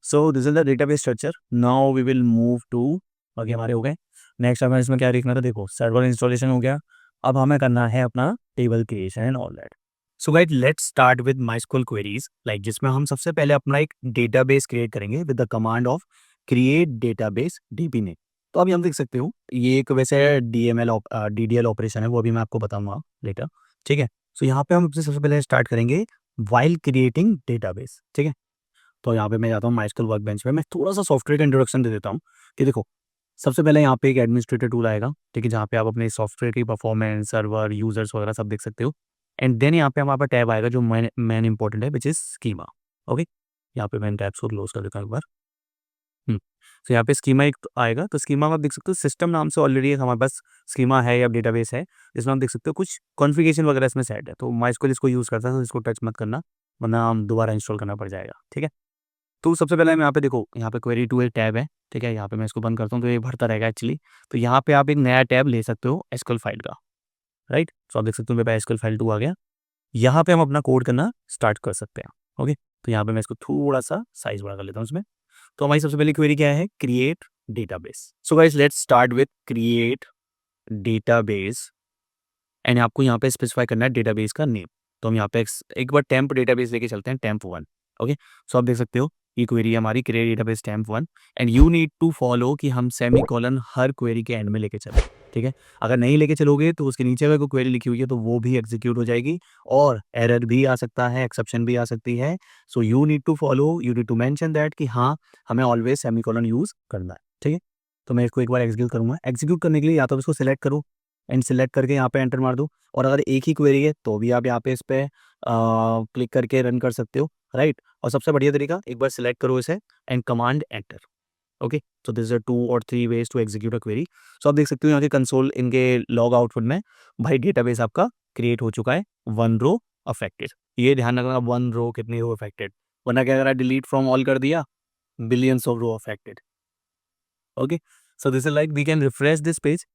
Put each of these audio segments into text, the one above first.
So this is the database structure. Now we will move to, बाकी हमारे हो गए. नेक्स्ट हमें इसमें क्या देखना था, देखो सर्वर इंस्टॉलेशन हो गया. अब हमें करना है अपना table creation and all that. So guys let's start with MySQL queries, like जिसमें हम सबसे पहले अपना एक डेटाबेस क्रिएट करेंगे with the command of create database dB name. तो अभी हम देख सकते हो ये एक वैसे डीएमएल डीडीएल ऑपरेशन है, वो अभी मैं आपको बताऊंगा लेटर. ठीक है. सो यहाँ पे हम सबसे पहले स्टार्ट करेंगे वाइल क्रिएटिंग डेटाबेस. ठीक है. तो यहाँ पे मैं जाता हूँ माइस्क्यूएल वर्कबेंच पे. मैं थोड़ा सा सॉफ्टवेयर का इंट्रोडक्शन दे देता हूँ कि देखो सबसे पहले यहाँ पे एक एडमिनिस्ट्रेटर टूल आएगा. ठीक है. जहाँ पे आप अपने सॉफ्टवेयर की परफॉर्मेंस, सर्वर, यूजर्स वगैरह सब देख सकते हो. एंड देन यहाँ पे हमारे पास टैब आएगा जो मेन इंपॉर्टेंट है, विच इज स्कीमा. ओके. यहाँ पे मैंने टैब्स को क्लोज कर देता हूँ एक बार. तो यहाँ पे स्कीमा एक तो आएगा. तो स्कीमा में आप देख सकते हो सिस्टम नाम से ऑलरेडी एक हमारे पास स्कीमा है या डेटाबेस है, जिसमें आप देख सकते हो कुछ कॉन्फ़िगरेशन वगैरह इसमें सेट है. तो माइस्क्यूएल इसको यूज़ करता है, तो इसको टच मत करना, वरना हम दोबारा इंस्टॉल करना पड़ जाएगा. ठीक है. तो सबसे पहले हम यहाँ पे देखो, यहाँ पे क्वेरी टू एक टैब है. ठीक है. यहाँ पे मैं इसको बंद करता हूँ तो ये भरता रहेगा एक्चुअली. तो यहाँ पे आप एक नया टैब ले सकते हो एसक्यूएल फाइल का. राइट. तो आप देख सकते हो मेरे पास एसक्यूएल फाइल 2 आ गया. यहाँ पे हम अपना कोड करना स्टार्ट कर सकते हैं. ओके. तो यहाँ पे मैं इसको थोड़ा सा साइज बड़ा कर लेता हूँ इसमें. तो हमारी सबसे पहली क्वेरी क्या है, create database. So guys let's start with create database. And आपको यहाँ पे स्पेसिफाई करना है डेटाबेस का नेम. तो हम यहाँ पे एक बार टेम्प डेटाबेस लेके चलते हैं, टेम्प 1. ओके. सो आप देख सकते हो ये क्वेरी हमारी create database temp 1. And you need to follow कि हम सेमी कॉलन हर क्वेरी के एंड में लेके चलें. ठीक है. अगर नहीं लेके चलोगे तो उसके नीचे अगर कोई क्वेरी लिखी हुई है तो वो भी एग्जीक्यूट हो जाएगी, और एरर भी आ सकता है, एक्सेप्शन भी आ सकती है. So you need to follow, you need to mention that कि हाँ हमें ऑलवेज सेमी कॉलन यूज करना है. ठीक है. तो मैं इसको एक बार एग्जीक्यूट करूंगा. एग्जीक्यूट करने के लिए या तो इसको सिलेक्ट करो एंड सिलेक्ट करके यहाँ पे एंटर मार दो, और अगर एक ही क्वेरी है तो भी आप यहाँ पे इस पे क्लिक करके रन कर सकते हो. राइट. और सबसे बढ़िया तरीका, एक बार सिलेक्ट करो इसे and command enter. Okay. So this are 2 और 3 ways to execute a query. So आप देख सकते हो यहाँ के कंसोल इनके लॉग आउटपुट में भाई डेटाबेस आपका क्रिएट हो चुका है. 1 रो अफेक्टेड. ये ध्यान रखना 1 रो कितनी रो अफेक्टेड, वरना क्या अगर डिलीट फ्रॉम ऑल कर दिया, billions of row affected. Okay. So this is like we can refresh this page.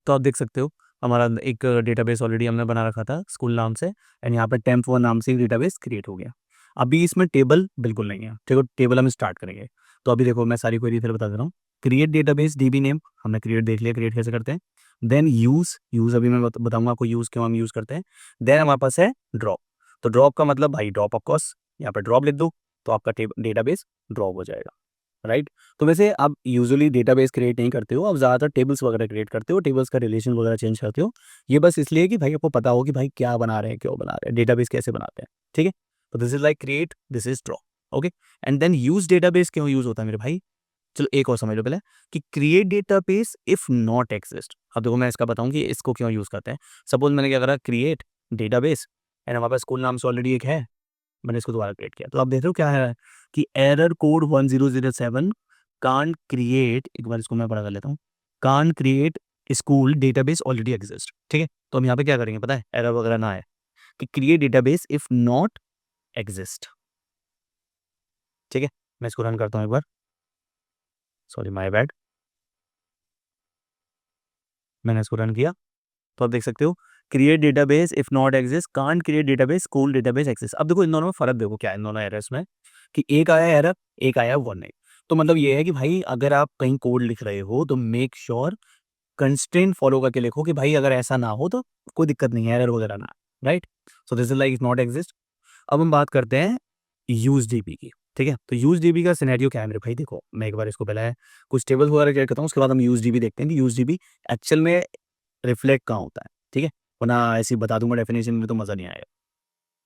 तो आप देख सकते हो हमारा एक डेटाबेस ऑलरेडी हमने बना रखा था स्कूल नाम से, एंड यहाँ पे टेम्प 1 नाम से डेटाबेस क्रिएट हो गया. अभी इसमें टेबल बिल्कुल नहीं है. ठीक है. टेबल हम स्टार्ट करेंगे. तो अभी देखो मैं सारी क्वेरी फिर बता दे रहा हूँ. क्रिएट डेटाबेस डीबी नेम हमने क्रिएट देख लिया, क्रिएट कैसे करते हैं. देन यूज अभी मैं बताऊंगा आपको यूज क्यों हम यूज करते हैं. देन हमारे पास है ड्रॉप. तो ड्रॉप का मतलब भाई ड्रॉप ऑफकोर्स, यहाँ पे ड्रॉप लिख दो तो आपका डेटाबेस ड्रॉप हो जाएगा. राइट. तो वैसे आप यूजुअली डेटाबेस क्रिएट नहीं करते हो, आप ज़्यादातर टेबल्स वगैरह क्रिएट करते हो, टेबल्स का रिलेशन वगैरह चेंज करते हो. ये बस इसलिए कि भाई आपको पता हो कि भाई क्या बना रहे हैं, क्यों बना रहे हैं, डेटाबेस कैसे बनाते हैं. ठीक है. तो this is like create, this is draw. Okay. And then use database क्यों यूज होता है मेरे भाई. चलो एक और समझ लो पहले कि create database if not exist. अब देखो मैं इसका बताऊं कि इसको क्यों यूज करते हैं. सपोज मैंने क्या करा, क्रिएट डेटाबेस, एंड हमारे पास स्कूल नाम से ऑलरेडी एक है, मैंने इसको दोबारा क्रिएट किया. तो आप देख रहे हो क्या है कि एरर कोड 1007 कांट क्रिएट. एक बार इसको मैं पढ़ा कर लेता हूँ. Can't create school database already exist. ठीक है. तो हम यहाँ पे क्या करेंगे पता है, एरर वगैरह ना है, कि create database if not exist. ठीक है. मैं इसको रन करता हूँ एक बार. Sorry my bad. मैंने इसको रन किया. तो आप देख सकते हो create database if not exist, can't create database, school database exist. अब देखो इन दोनों में फर्क देखो क्या है इन दोनों एरर्स में, कि एक आया एरर, एक आया वन नहीं. तो मतलब ये है कि भाई अगर आप कहीं कोड लिख रहे हो तो मेक श्योर कंस्ट्रेंट फॉलो करके लिखो कि भाई अगर ऐसा ना हो तो कोई दिक्कत नहीं है, एरर वगैरह ना. Right. So this is like is not exist. अब हम बात करते हैं यूज डीबी की. ठीक है. तो यूज डीबी का सिनेरियो क्या है मेरे भाई, देखो मैं एक बार इसको पहले है कुछ टेबल वगैरह क्रिएट करता हूँ, उसके बाद हम यूज डीबी देखते हैं कि यूज डीबी एक्चुअल में रिफ्लेक्ट कहाँ होता है. ठीक है. वरना ऐसे ही बता दूंगा डेफिनेशन में तो मजा नहीं आएगा.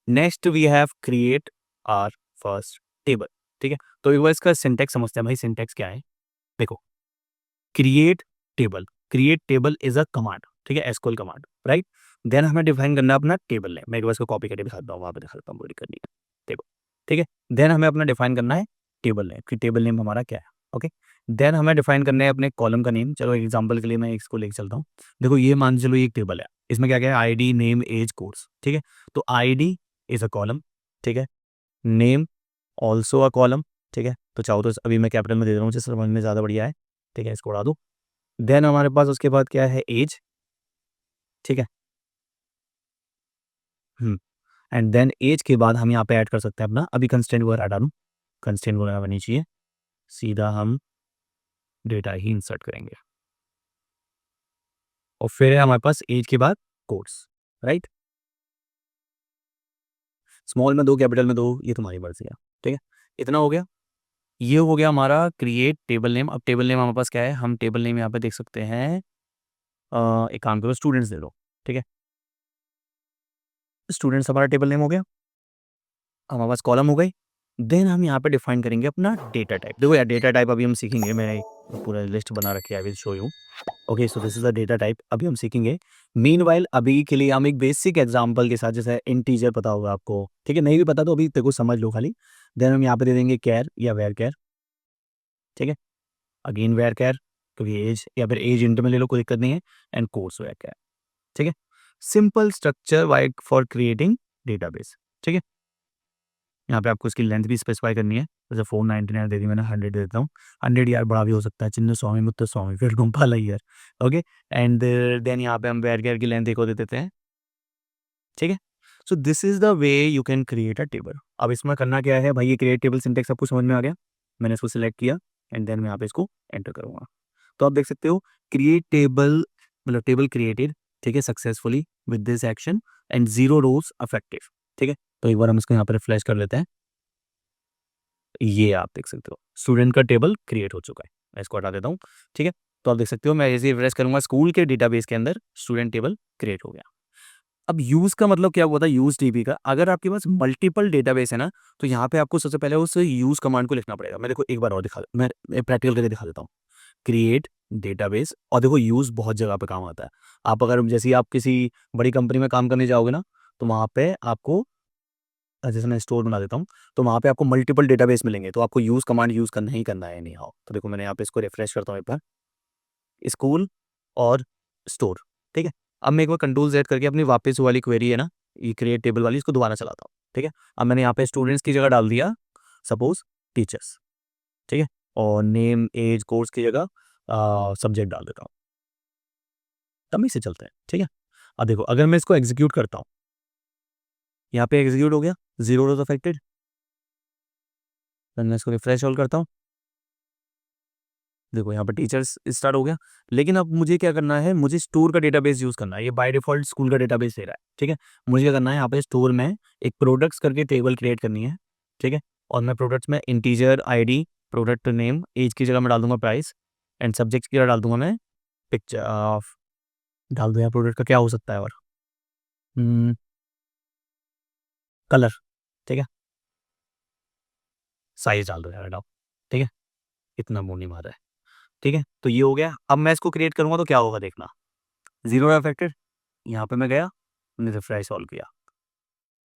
Next we have create our first table. ठीक है. तो एक बार इसका सिंटेक्स समझते हैं भाई. सिंटेक्स क्या है, देखो create table is a command. ठीक है. SQL command. राइट. देन हमें डिफाइन करना है अपना टेबल नेम. मैं एक बार इसको कॉपी करके दिखाता हूँ, वहाँ पे दिखाता हूँ पूरी करनी है टेबल. ठीक है. देन हमें अपना डिफाइन करना है टेबल नेम, कि टेबल नेम हमारा क्या है. ओके. देन हमें डिफाइन करना है अपने कॉलम का नेम. चलो एग्जांपल के लिए मैं इसको लेके चलता हूँ. देखो ये मान चलो ये एक टेबल है, इसमें क्या क्या है, आईडी, नेम, एज, कोर्स. ठीक है. तो आईडी इज अ कॉलम. ठीक है. Name also a column. ठीक है. तो चाहो तो अभी मैं कैपिटल में दे रहा हूँ जिससे समझ में ज़्यादा बढ़िया है. ठीक है. इसको उड़ा दो. देन हमारे पास उसके बाद क्या है, एज. ठीक है. एंड देन एज के बाद हम यहाँ पे ऐड कर सकते हैं अपना, अभी कंस्टेंट वगैरह हटा दूँ. कंस्ट्रेंट वगैरह बनी चाहिए, सीधा हम डेटा ही इंसर्ट करेंगे और फिर है हमारे पास एज के बाद कोर्स, राइट। स्मॉल में दो, कैपिटल में दो, ये तुम्हारी मर्जी है, ठीक है। इतना हो गया, ये हो गया हमारा क्रिएट टेबल नेम। अब टेबल नेम हमारे पास क्या है, हम टेबल नेम यहाँ पे देख सकते हैं, एक काम करो स्टूडेंट्स दे दो, ठीक है। स्टूडेंट्स हमारा टेबल नेम हो गया, हमारे पास कॉलम हो गई। देन हम यहाँ पे डिफाइन करेंगे अपना डेटा टाइप। देखो यार, डेटा टाइप अभी हम सीखेंगे, मैंने पूरा लिस्ट बना रखी है, I will show you. Okay, so this is the data type, अभी हम सीखेंगे। मीनवाइल अभी के लिए हम एक बेसिक एग्जांपल के साथ, जैसे इंटीजर पता होगा आपको, ठीक है, नहीं भी पता तो अभी तेरे को समझ लो खाली। देन हम यहाँ पे दे देंगे कैर या वेयर कैर, ठीक है। अगेन वेयर कैर, क्योंकि एज या फिर एज इंटर में ले लो, कोई दिक्कत नहीं है। एंड कोर्स वेयर कैर, ठीक है। सिंपल स्ट्रक्चर वाइक फॉर क्रिएटिंग डेटाबेस, ठीक है। यहाँ पे आपको इसकी लेंथ भी स्पेसिफाई करनी है, जैसे 499 दे दी मैंने, 100 दे देता हूँ। 100 यार बड़ा भी हो सकता है, चिन्ह स्वामी मुत्त स्वामी फिर गुम्पाला यार। ओके, एंड देन यहाँ पे हम वेयर केयर की लेंथ एक और दे देते हैं, ठीक है। सो this is the way you can create a table. अब इसमें करना क्या है भाई, ये क्रिएट टेबल सिंटेक्स आपको समझ में आ गया। मैंने इसको सिलेक्ट किया एंड देन मैं यहाँ पे इसको एंटर करूंगा। तो आप देख सकते हो क्रिएट टेबल, मतलब टेबल क्रिएटेड, ठीक है, successfully with this action and 0 rows affective, ठीक है। तो एक बार हम इसको यहाँ पर रिफ्रेश कर लेते हैं, ये आप देख सकते हो स्टूडेंट का टेबल क्रिएट हो चुका है। मैं इसको हटा देता हूँ, ठीक है। तो आप देख सकते हो, मैं जैसे रिफ्रेश करूंगा स्कूल के डेटाबेस के अंदर स्टूडेंट टेबल क्रिएट हो गया। अब यूज का मतलब क्या हुआ था, यूज डीबी का। अगर आपके पास मल्टीपल डेटाबेस है ना, तो यहाँ पे आपको सबसे पहले उस यूज कमांड को लिखना पड़ेगा। मैं देखो एक बार और दिखा, मैं प्रैक्टिकल करके दिखा देता हूँ। क्रिएट डेटाबेस, और देखो यूज बहुत जगह पे काम आता है। आप अगर जैसे आप किसी बड़ी कंपनी में काम करने जाओगे ना, तो वहाँ पे आपको, जैसे मैं स्टोर बना देता हूँ, तो वहाँ पे आपको मल्टीपल डेटाबेस मिलेंगे, तो आपको यूज़ कमांड यूज़ करना ही करना है, नहीं आओ। तो देखो मैंने यहाँ पे इसको रिफ्रेश करता हूँ एक बार, स्कूल और स्टोर, ठीक है। अब मैं एक बार कंट्रोल जेड करके अपनी वापस वाली क्वेरी है ना, ये क्रिएट टेबल वाली, इसको दोबारा चलाता हूँ, ठीक है। अब मैंने यहाँ पे स्टूडेंट्स की जगह डाल दिया सपोज टीचर्स, ठीक है, और नेम एज कोर्स की जगह सब्जेक्ट डाल देता हूँ। तब से चलते हैं, ठीक है। अब देखो अगर मैं इसको एग्जीक्यूट करता हूँ, यहाँ पे एग्जीक्यूट हो गया, 0 रोज अफेक्टेड। मैं इसको रिफ्रेश ऑल करता हूँ, देखो यहाँ पर टीचर्स स्टार्ट हो गया। लेकिन अब मुझे क्या करना है, मुझे स्टोर का डेटाबेस यूज करना है। ये बाय डिफॉल्ट स्कूल का डेटाबेस दे रहा है, ठीक है। मुझे क्या करना है, यहाँ पे स्टोर में एक प्रोडक्ट्स करके टेबल क्रिएट करनी है, ठीक है। और मैं प्रोडक्ट्स में integer ID, product name, age की जगह मैं डाल दूंगा प्राइस, एंड सब्जेक्ट की जगह डाल दूंगा मैं पिक्चर ऑफ, डाल दो यार प्रोडक्ट का क्या हो सकता है, और कलर, ठीक है। साइज डाल दो यार, डाल, ठीक है। इतना मुंह नहीं मारा है, ठीक है। तो ये हो गया। अब मैं इसको क्रिएट करूंगा तो क्या होगा देखना, 0 अफेक्टेड। यहाँ पे मैं गया, मैंने रिफ्रेश सॉल्व किया,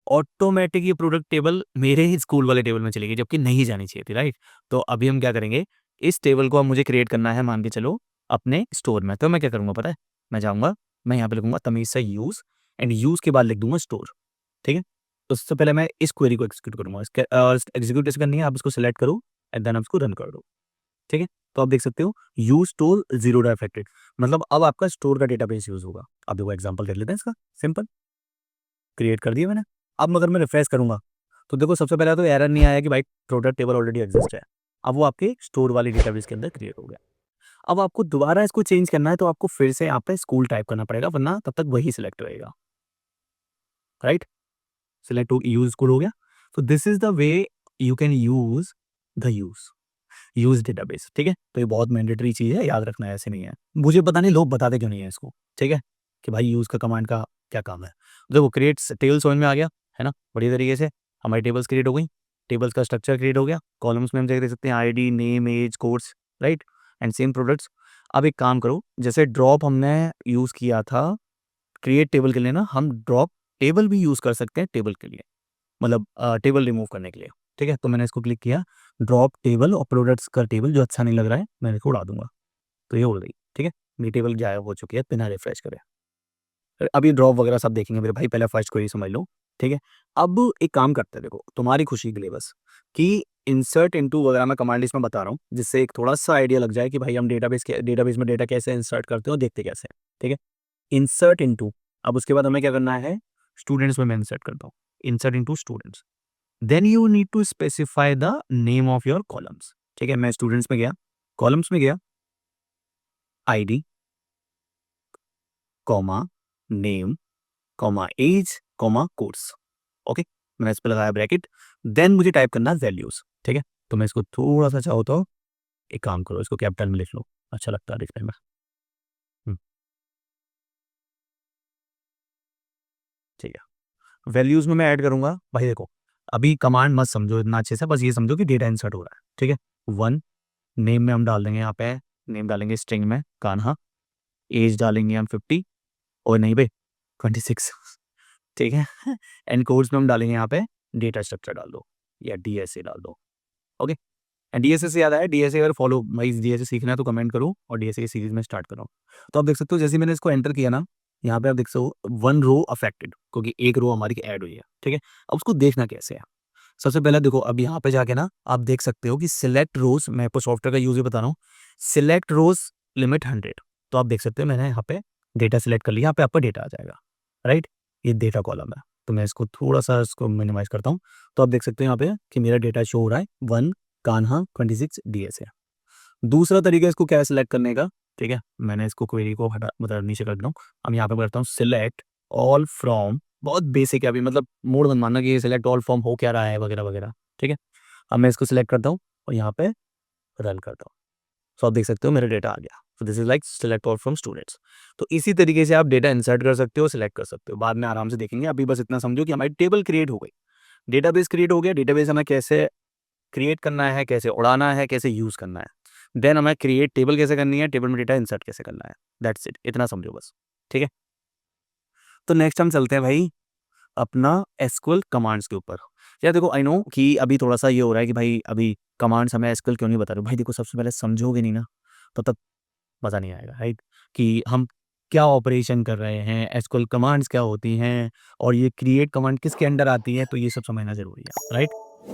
ऑटोमेटिक ये प्रोडक्ट टेबल मेरे ही स्कूल वाले टेबल में चली गई, जबकि नहीं जानी चाहिए थी, राइट। तो अभी हम क्या करेंगे, इस टेबल को अब मुझे क्रिएट करना है, मान के चलो अपने स्टोर में। तो मैं क्या करूंगा पता है, मैं जाऊंगा, मैं यहाँ पे लिखूंगा तमीज से यूज, एंड यूज के बाद लिख दूंगा स्टोर, ठीक है। तो सबसे पहले मैं इस क्वेरी को एक्सिक्यूट करूंगा, एग्जीक्यूट कैसे करनी है, आप इसको सेलेक्ट करो एंड देन आप इसको रन कर दो, ठीक है। तो आप देख सकते हो यूज स्टोर 0 अफेक्टेड, मतलब अब आपका स्टोर का डेटाबेस यूज होगा। अब देखो एग्जांपल कर लेते हैं इसका, सिंपल क्रिएट कर दिया मैंने। अब अगर मैं रिफ्रेश करूंगा, तो देखो सबसे पहले तो एरर नहीं आया कि भाई प्रोडक्ट टेबल ऑलरेडी एग्जिस्ट है। अब वो आपके स्टोर वाली डेटाबेस के अंदर क्रिएट हो गया। अब आपको दोबारा इसको चेंज करना है, तो आपको फिर से यहाँ पे स्कूल टाइप करना पड़ेगा, वरना तब तक वही सिलेक्ट रहेगा, राइट। सिलेक्ट हो यूज स्कूल हो गया। तो this is the way you can use the use database, ठीक है। तो ये बहुत मैंडेटरी चीज है, याद रखना है, ऐसे नहीं है। मुझे पता नहीं लोग बताते क्यों नहीं है इसको, ठीक है, कि भाई यूज का कमांड का क्या काम है। देखो क्रिएट टेबल समझ में आ गया है ना, बढ़िया तरीके से हमारी टेबल्स क्रिएट हो गई, टेबल्स का स्ट्रक्चर क्रिएट हो गया, कॉलम्स में हम देख सकते हैं ID, name, age, course, right, and same products. अब एक काम करो, जैसे ड्रॉप हमने यूज किया था क्रिएट टेबल के लिए ना, हम ड्रॉप टेबल भी यूज कर सकते हैं टेबल के लिए, मतलब टेबल रिमूव करने के लिए, ठीक है। तो मैंने इसको क्लिक किया, ड्रॉप टेबल और प्रोडक्ट्स का टेबल, जो अच्छा नहीं लग रहा है मैं इसको उड़ा दूंगा, तो ये उड़ गई, ठीक है। मेरी टेबल गायब हो चुकी है बिना रिफ्रेश करे। अभी ड्रॉप वगैरह सब देखेंगे मेरे भाई, पहले फर्स्ट क्वेरी समझ लो, ठीक है। अब एक काम करते हैं, देखो तुम्हारी खुशी के लिए बस, कि इंसर्ट इनटू वगैरह मैं कमांड इसमें बता रहा हूँ, जिससे एक थोड़ा सा आइडिया लग जाए कि भाई हम डेटाबेस में डेटा कैसे इंसर्ट करते हो, देखते कैसे हैं, ठीक है। इंसर्ट इनटू, अब उसके बाद हमें क्या करना है, स्टूडेंट्स में मैं इंसर्ट करता हूँ, insert into students. Then you need to specify the name of your columns. ठीक है, मैं स्टूडेंट्स में गया, कॉलम्स में गया, ID, comma, name, comma age, comma course. Okay, मैंने इस पे लगाया ब्रैकेट। देन मुझे टाइप करना वैल्यूज। ठीक है, तो मैं इसको थोड़ा सा चाहो तो एक काम करो, इसको कैपिटल में लिख लो, अच्छा लगता है दिखने में। हम्म, ठीक है, वैल्यूज में मैं ऐड करूंगा भाई। देखो, अभी कमांड मत समझो इतना अच्छे से, बस ये समझो कि डेटा इंसर्ट हो रहा है। ठीक है, 1, नेम में हम डाल देंगे, यहाँ पे नेम डालेंगे स्ट्रिंग में कान्हा, एज डालेंगे हम 50, और नहीं भाई 26। ठीक है, एंड कोड्स में हम डालेंगे यहाँ पे डेटा स्ट्रक्चर डाल दो या डीएसए डाल दो। ओके, एंड डीएसए से याद आया, डीएसए अगर फॉलो भाई डीएसए सीखना है तो कमेंट करो और डीएसए की सीरीज में स्टार्ट करो। तो आप देख सकते हो जैसे मैंने इसको एंटर किया ना, यहाँ पे आप देख सकते हो 1 रो अफेक्टेड, क्योंकि एक रो हमारी ऐड हुई है। ठीक है, अब उसको देखना कैसे है। सबसे पहले देखो, अब यहाँ पे जाके ना आप देख सकते हो कि सिलेक्ट रोज, मैं आपको सॉफ्टवेयर का यूज बता रहा हूँ, सिलेक्ट रोज लिमिट 100। तो आप देख सकते हो मैंने यहाँ पे डेटा सिलेक्ट कर लिया, यहाँ पे आपका डेटा आ जाएगा। राइट, ये डेटा कॉलम है। तो मैं इसको थोड़ा सा इसको मिनिमाइज करता हूँ। तो आप देख सकते हो यहाँ पे कि मेरा डेटा शो हो रहा है 1 कान्हा 26 डीएसए। दूसरा तरीका इसको क्या है सिलेक्ट करने का। ठीक है, मैंने इसको क्वेरी को हटा मतलब नीचे कर दूँ। अब यहाँ पे करता हूँ सिलेक्ट ऑल फ्रॉम, बहुत बेसिक है अभी, मतलब मोड मत मानना कि ये सिलेक्ट ऑल फ्रॉम हो क्या रहा है वगैरह वगैरह। ठीक है, अब मैं इसको सिलेक्ट करता हूँ और यहाँ पे रन करता हूँ। सो आप देख सकते हो मेरा डेटा आ गया। सो this is like select all from students. तो इसी तरीके से आप डेटा इंसर्ट कर सकते हो, सिलेक्ट कर सकते हो, बाद में आराम से देखेंगे। अभी बस इतना समझो कि हमारी टेबल क्रिएट हो गई, डेटाबेस क्रिएट हो गया। डेटाबेस हमें कैसे क्रिएट करना है, कैसे उड़ाना है, कैसे यूज करना है। देन हमें क्रिएट टेबल कैसे करनी है, टेबल में डेटा इंसर्ट कैसे करना है। दैट्स इट, इतना समझो बस। ठीक है, तो नेक्स्ट हम चलते हैं भाई अपना एसक्यूएल कमांड्स के ऊपर। यार देखो, आई नो कि अभी थोड़ा सा ये हो रहा है कि भाई अभी कमांड्स हमें एसक्यूएल क्यों नहीं बता रहे हो। भाई देखो, सबसे पहले समझोगे नहीं ना तो तब मज़ा नहीं आएगा। राइट, कि हम क्या ऑपरेशन कर रहे हैं, एसक्यूएल कमांड्स क्या होती हैं, और ये क्रिएट कमांड किसके अंडर आती है, तो ये सब समझना जरूरी है। राइट,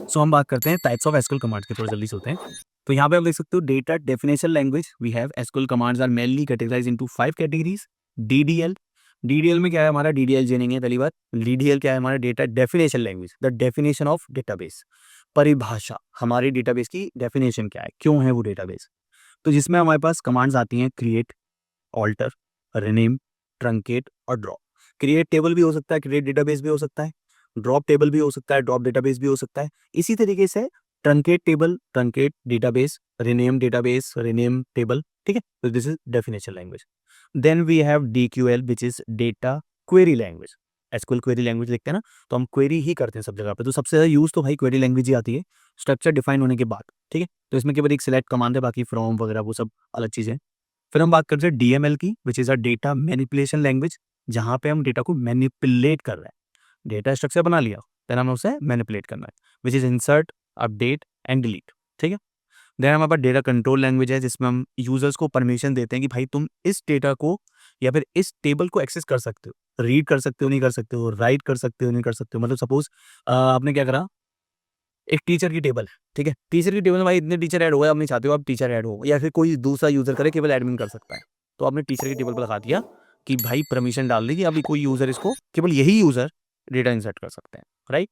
सो हम बात करते हैं टाइप्स ऑफ एसक्यूएल कमांड्स के, थोड़ा जल्दी से होते हैं। तो यहाँ पे आप देख सकते हो data definition language we have, SQL commands are mainly categorized into 5 categories. DDL, DDL में क्या है हमारा, डीडीएल जानेंगे पहली बात। डीडीएल क्या है हमारा, data definition language, the definition of database, परिभाषा, हमारी डेटाबेस की डेफिनेशन क्या है, क्यों है वो डेटाबेस। तो जिसमें हमारे पास कमांड्स आती हैं क्रिएट, ऑल्टर, रिनेम, ट्रंकेट और ड्रॉप। क्रिएट टेबल भी हो सकता है, क्रिएट डेटाबेस भी हो सकता है, ड्रॉप टेबल भी हो सकता है, ड्रॉप डेटाबेस भी हो सकता है। इसी तरीके से truncate table, truncate database, rename database, rename table. ठीक है, तो this is definition language. Then we have DQL which is data query language. SQL query language लिखते हैं ना, तो हम क्वेरी ही करते हैं सब जगह पे, तो सबसे ज्यादा यूज तो भाई क्वेरी लैंग्वेज ही आती है, स्ट्रक्चर डिफाइन होने के बाद। ठीक है, तो इसमें केवल एक सिलेक्ट कमांड है, बाकी फ्रॉम वगैरह वो सब अलग चीजें। फिर हम बात करते हैं डीएमएल की, which is a data manipulation language, जहां पे हम डेटा को मैनिपुलेट कर रहे हैं। डेटा स्ट्रक्चर बना लिया, देन हमें उसे मैनिपुलेट करना है, which is insert, update and delete. ठीक है, देन हमारे पास डेटा कंट्रोल लैंग्वेज है, जिसमें हम यूजर्स को परमिशन देते हैं कि भाई तुम इस डेटा को या फिर इस टेबल को एक्सेस कर सकते हो, रीड कर सकते हो, नहीं कर सकते हो, राइट कर सकते हो, नहीं कर सकते हो। मतलब सपोज आपने क्या करा, एक टीचर की टेबल है। ठीक है, टीचर की टेबल में भाई इतने टीचर ऐड हो गए, आप नहीं चाहते हो आप टीचर ऐड हो, या फिर कोई दूसरा यूजर करे, केवल एडमिन कर सकता है। तो आपने टीचर की टेबल पर लगा दिया कि भाई परमिशन डाल दी कि अभी कोई यूजर इसको, केवल यही यूजर डेटा इंसर्ट कर सकते हैं। Right,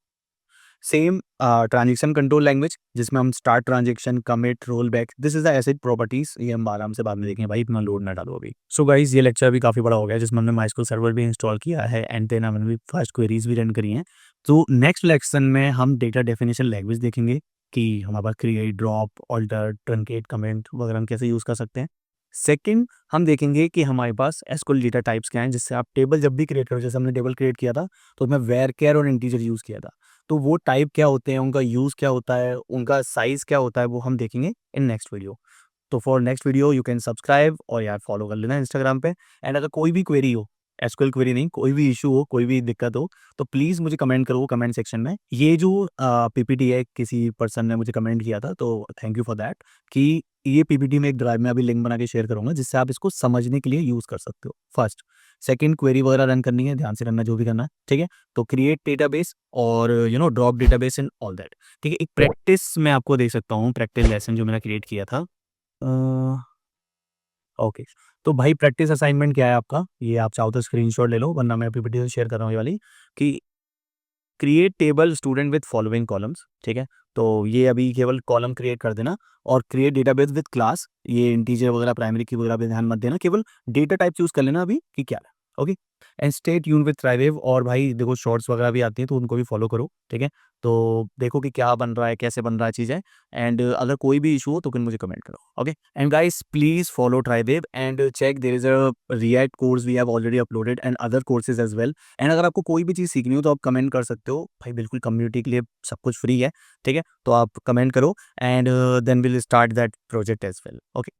same transaction control language, जिसमें हम start transaction, commit, roll back, this is the acid properties. ये हम आराम से बाद में देखेंगे भाई, इतना लोड ना डालो अभी। सो गाइस, ये लेक्चर भी काफी बड़ा हो गया, जिसमें हमने माइस्क्यूएल सर्वर भी इंस्टॉल किया है, एंड देन हमने भी फर्स्ट क्वेरीज भी रन करी हैं। तो नेक्स्ट लेक्शन में हम डेटा डेफिनेशन लैंग्वेज देखेंगे कि हमारे पास create, drop, alter, truncate, comment वगैरह हम कैसे यूज कर सकते हैं। सेकंड, हम देखेंगे कि हमारे पास एसक्यूएल डेटा टाइप्स क्या हैं, जिससे आप टेबल जब भी क्रिएट करो, जैसे हमने टेबल क्रिएट किया था तो उसमें वेर केयर और इंटीजर यूज किया था, तो वो टाइप क्या होते हैं, उनका यूज क्या होता है, उनका साइज क्या होता है, वो हम देखेंगे इन नेक्स्ट वीडियो। तो for next video you can subscribe और यार फॉलो कर लेना इंस्टाग्राम पे। एंड अगर कोई भी क्वेरी हो, एसक्यूएल क्वेरी नहीं, कोई भी इशू हो, कोई भी दिक्कत हो, तो प्लीज़ मुझे कमेंट करो कमेंट सेक्शन में। ये जो पीपीटी है, किसी पर्सन ने मुझे कमेंट किया था, तो थैंक यू फॉर दैट। कि ये पीपीटी में एक ड्राइव में अभी लिंक बना के शेयर करूंगा, जिससे आप इसको समझने के लिए यूज़ कर सकते हो। फर्स्ट, सेकंड, क्वेरी वगैरह रन करनी है, ध्यान से करना जो भी करना है। ठीक है, तो क्रिएट डेटाबेस और drop database and all that. ठीक है, एक प्रैक्टिस मैं आपको दे सकता हूँ, प्रैक्टिस लेसन जो मैंने क्रिएट किया था। ओके, तो भाई प्रैक्टिस असाइनमेंट क्या है आपका, ये आप चाहो तो स्क्रीनशॉट ले लो, वरना मैं पीपीटी से शेयर कर रहा हूँ ये वाली। कि create table student with following columns, ठीक है। तो ये अभी केवल कॉलम क्रिएट कर देना, और क्रिएट डेटाबेस विद क्लास, ये इंटीजर वगैरह प्राइमरी की वगैरह पे ध्यान मत देना, केवल डेटा टाइप चूज कर लेना अभी कि क्या है। Okay, and stay tune with Thrivewave. और भाई देखो शॉर्ट्स वगैरह भी आती हैं तो उनको भी फॉलो करो, ठीक है। तो देखो कि क्या बन रहा है, कैसे बन रहा है चीज़ें, एंड अगर कोई भी इशू हो तो फिर मुझे कमेंट करो। Okay, and guys please follow Thrivewave and check there is a React course we have already uploaded and other courses as well. And अगर आपको कोई भी चीज़ सीखनी हो तो आप कमेंट कर सकते हो भाई, बिल्कुल कम्युनिटी के लिए सब कुछ फ्री है, ठीक है। तो आप कमेंट करो and then will start that project as well. Okay.